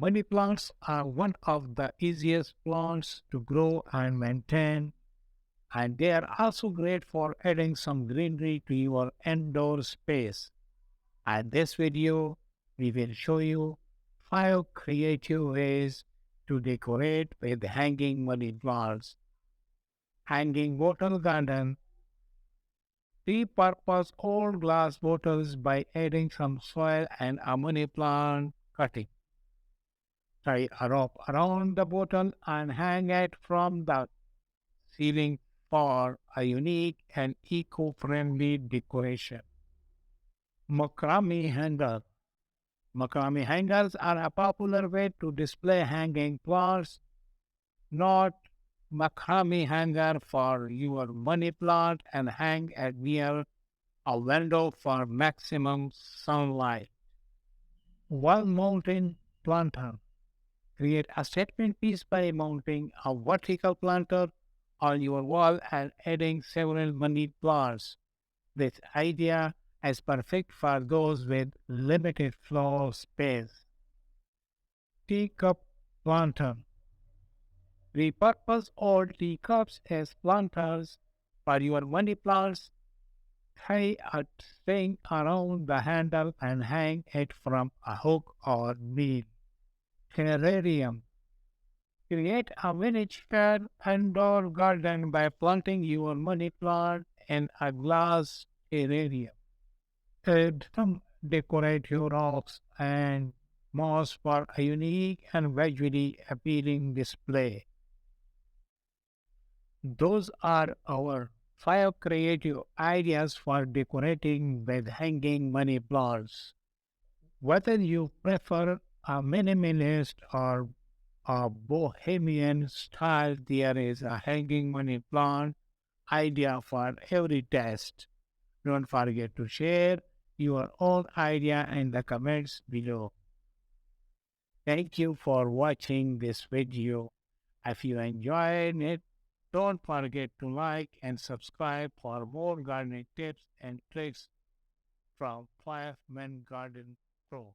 Money plants are one of the easiest plants to grow and maintain, and they are also great for adding some greenery to your indoor space. In this video, we will show you 5 creative ways to decorate with hanging money plants. Hanging bottle garden. Repurpose old glass bottles by adding some soil and a money plant cutting. Tie a rope around the bottle and hang it from the ceiling for a unique and eco-friendly decoration. Macrame hanger. Macrame hangers are a popular way to display hanging plants. Not macrame hanger for your money plant and hang it near a window for maximum sunlight. Wall mounting planter. Create a statement piece by mounting a vertical planter on your wall and adding several money plants. This idea is perfect for those with limited floor space. Teacup planter. Repurpose old teacups as planters for your money plants. Tie a string around the handle and hang it from a hook or nail. Terrarium. Create a miniature indoor garden by planting your money plant in a glass terrarium. Add some decorative rocks and moss for a unique and visually appealing display. Those are our 5 creative ideas for decorating with hanging money plants. Whether you prefer a minimalist or a bohemian style, there is a hanging money plant idea for every taste. Don't forget to share your own idea in the comments below. Thank you for watching this video. If you enjoyed it, don't forget to like and subscribe for more gardening tips and tricks from 5 Men Garden Pro.